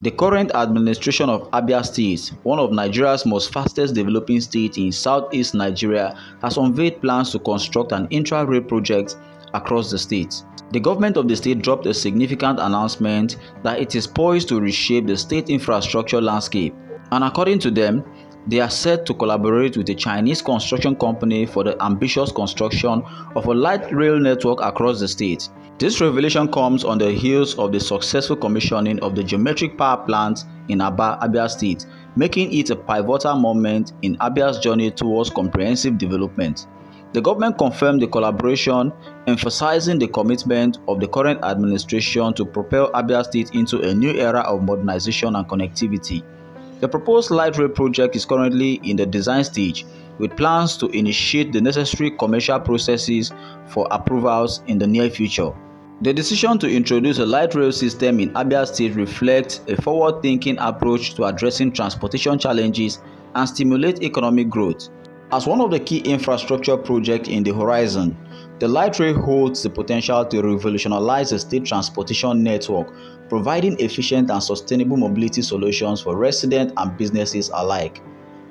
The current administration of Abia State, one of Nigeria's most fastest developing states in southeast Nigeria, has unveiled plans to construct an intra-rail project across the state. The government of the state dropped a significant announcement that it is poised to reshape the state infrastructure landscape, and according to them, they are set to collaborate with a Chinese construction company for the ambitious construction of a light rail network across the state. This revelation comes on the heels of the successful commissioning of the geometric power plant in Abia State, making it a pivotal moment in Abia's journey towards comprehensive development. The government confirmed the collaboration, emphasizing the commitment of the current administration to propel Abia State into a new era of modernization and connectivity. The proposed light rail project is currently in the design stage, with plans to initiate the necessary commercial processes for approvals in the near future. The decision to introduce a light rail system in Abia State reflects a forward-thinking approach to addressing transportation challenges and stimulate economic growth. As one of the key infrastructure projects in the horizon, the light rail holds the potential to revolutionize the state transportation network, providing efficient and sustainable mobility solutions for residents and businesses alike.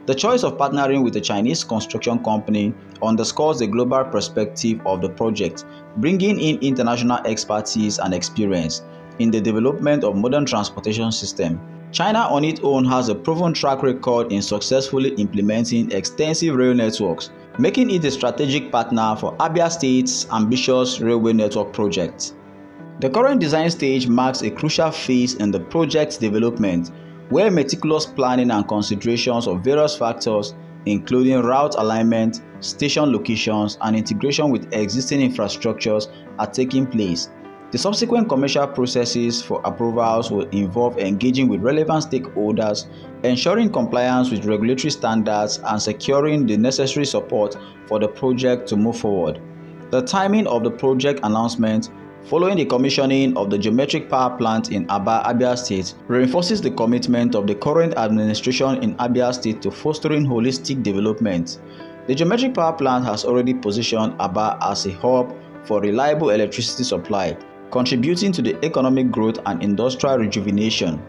The choice of partnering with a Chinese construction company underscores the global perspective of the project, bringing in international expertise and experience in the development of modern transportation systems. China on its own has a proven track record in successfully implementing extensive rail networks, making it a strategic partner for Abia State's ambitious railway network project. The current design stage marks a crucial phase in the project's development, where meticulous planning and considerations of various factors, including route alignment, station locations, and integration with existing infrastructures, are taking place. The subsequent commercial processes for approvals will involve engaging with relevant stakeholders, ensuring compliance with regulatory standards, and securing the necessary support for the project to move forward. The timing of the project announcement, following the commissioning of the geometric power plant in Abia State, reinforces the commitment of the current administration in Abia State to fostering holistic development. The geometric power plant has already positioned Abia as a hub for reliable electricity supply, contributing to the economic growth and industrial rejuvenation.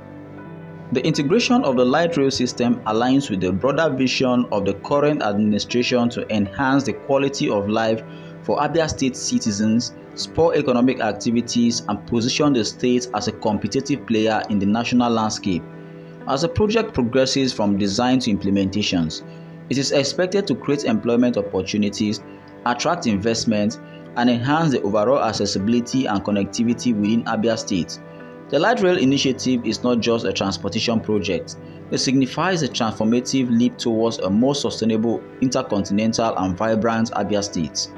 The integration of the light rail system aligns with the broader vision of the current administration to enhance the quality of life for Abia State citizens, spur economic activities, and position the state as a competitive player in the national landscape. As the project progresses from design to implementations, it is expected to create employment opportunities, attract investment, and enhance the overall accessibility and connectivity within Abia State. The Light Rail initiative is not just a transportation project, it signifies a transformative leap towards a more sustainable, intercontinental, and vibrant Abia State.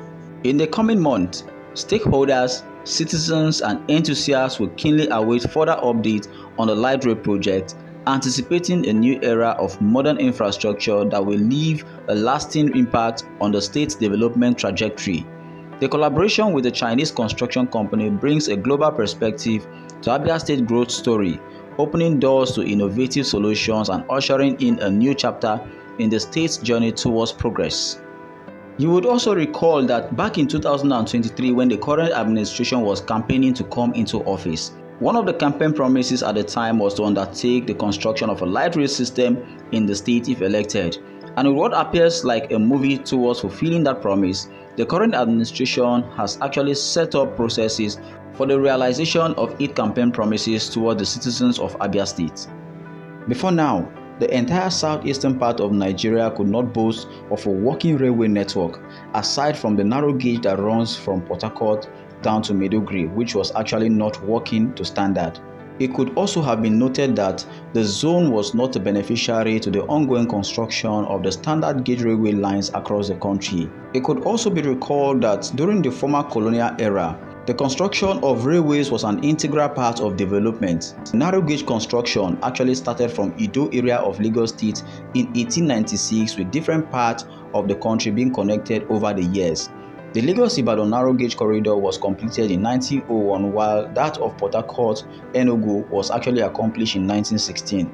In the coming months, stakeholders, citizens, and enthusiasts will keenly await further updates on the Light Rail project, anticipating a new era of modern infrastructure that will leave a lasting impact on the state's development trajectory. The collaboration with the Chinese construction company brings a global perspective to Abia State growth story, opening doors to innovative solutions and ushering in a new chapter in the state's journey towards progress. You would also recall that back in 2023, when the current administration was campaigning to come into office, one of the campaign promises at the time was to undertake the construction of a light rail system in the state if elected. And with what appears like a movie towards fulfilling that promise, the current administration has actually set up processes for the realization of its campaign promises toward the citizens of Abia State. Before now, the entire southeastern part of Nigeria could not boast of a working railway network, aside from the narrow gauge that runs from Port Harcourt down to Maiduguri, which was actually not working to standard. It could also have been noted that the zone was not a beneficiary to the ongoing construction of the standard gauge railway lines across the country. It could also be recalled that during the former colonial era, the construction of railways was an integral part of development. Narrow gauge construction actually started from Ido area of Lagos State in 1896, with different parts of the country being connected over the years. The Lagos-Ibadan narrow gauge corridor was completed in 1901, while that of Port Harcourt-Enugu was actually accomplished in 1916.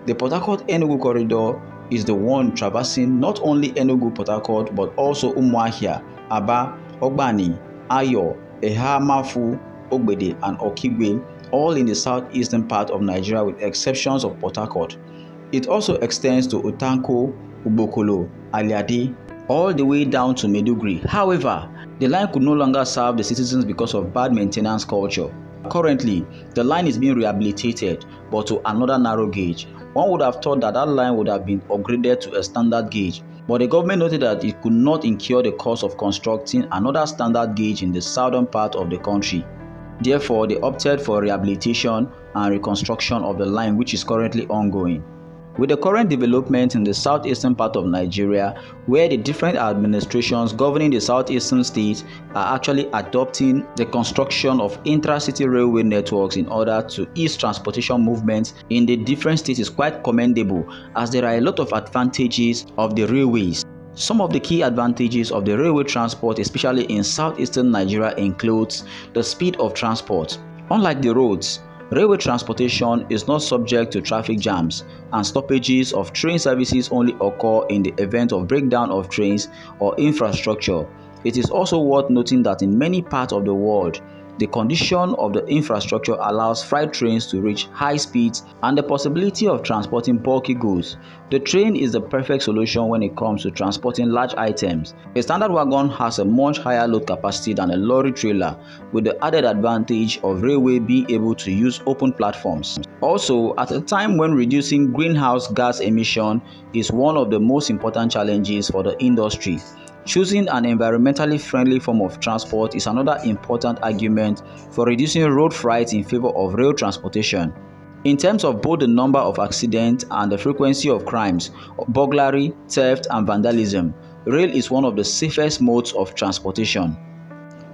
The Port Harcourt-Enugu corridor is the one traversing not only Enugu-Port Harcourt but also Umuahia, Aba, Ogbani, Ayo, Ehamafu, Ogbede, and Okigwe, all in the southeastern part of Nigeria with exceptions of Port Harcourt. It also extends to Utanko, Ubokolo, Aliade, all the way down to Maiduguri. However, the line could no longer serve the citizens because of bad maintenance culture. Currently, the line is being rehabilitated, but to another narrow gauge. One would have thought that that line would have been upgraded to a standard gauge, but the government noted that it could not incur the cost of constructing another standard gauge in the southern part of the country. Therefore, they opted for rehabilitation and reconstruction of the line, which is currently ongoing. With the current development in the southeastern part of Nigeria, where the different administrations governing the southeastern states are actually adopting the construction of intra-city railway networks in order to ease transportation movements in the different states, is quite commendable, as there are a lot of advantages of the railways. Some of the key advantages of the railway transport, especially in southeastern Nigeria, includes the speed of transport. Unlike the roads, railway transportation is not subject to traffic jams, and stoppages of train services only occur in the event of breakdown of trains or infrastructure. It is also worth noting that in many parts of the world, the condition of the infrastructure allows freight trains to reach high speeds and the possibility of transporting bulky goods. The train is the perfect solution when it comes to transporting large items. A standard wagon has a much higher load capacity than a lorry trailer, with the added advantage of railway being able to use open platforms. Also, at a time when reducing greenhouse gas emission is one of the most important challenges for the industry, choosing an environmentally friendly form of transport is another important argument for reducing road freight in favor of rail transportation. In terms of both the number of accidents and the frequency of crimes, burglary, theft, and vandalism, rail is one of the safest modes of transportation.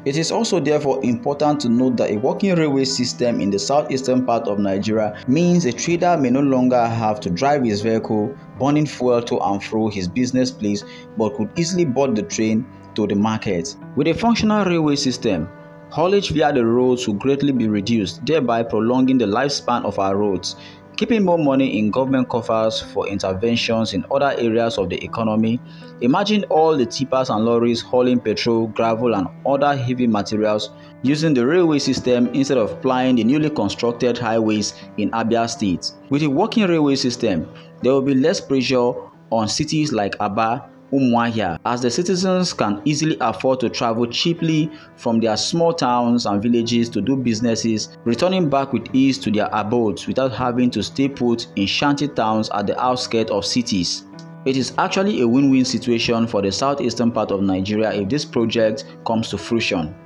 It is also therefore important to note that a working railway system in the southeastern part of Nigeria means a trader may no longer have to drive his vehicle, burning fuel to and fro his business place, but could easily board the train to the market. With a functional railway system, haulage via the roads will greatly be reduced, thereby prolonging the lifespan of our roads, keeping more money in government coffers for interventions in other areas of the economy. Imagine all the tippers and lorries hauling petrol, gravel, and other heavy materials using the railway system instead of plying the newly constructed highways in Abia State. With a working railway system, there will be less pressure on cities like Abia, Umuahia, as the citizens can easily afford to travel cheaply from their small towns and villages to do businesses, returning back with ease to their abodes without having to stay put in shanty towns at the outskirts of cities. It is actually a win-win situation for the southeastern part of Nigeria if this project comes to fruition.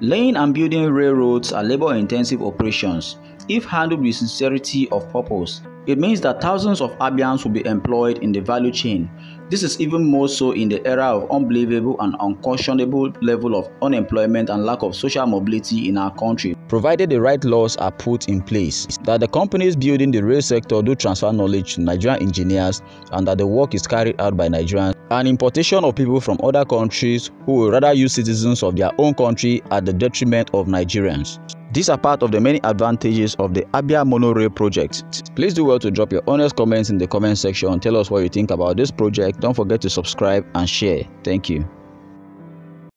Laying and building railroads are labor-intensive operations. If handled with sincerity of purpose, it means that thousands of Abians will be employed in the value chain. This is even more so in the era of unbelievable and unconscionable level of unemployment and lack of social mobility in our country, provided the right laws are put in place, that the companies building the rail sector do transfer knowledge to Nigerian engineers, and that the work is carried out by Nigerians, and importation of people from other countries who will rather use citizens of their own country at the detriment of Nigerians. These are part of the many advantages of the Abia Monorail project. Please do well to drop your honest comments in the comment section. Tell us what you think about this project. Don't forget to subscribe and share. Thank you.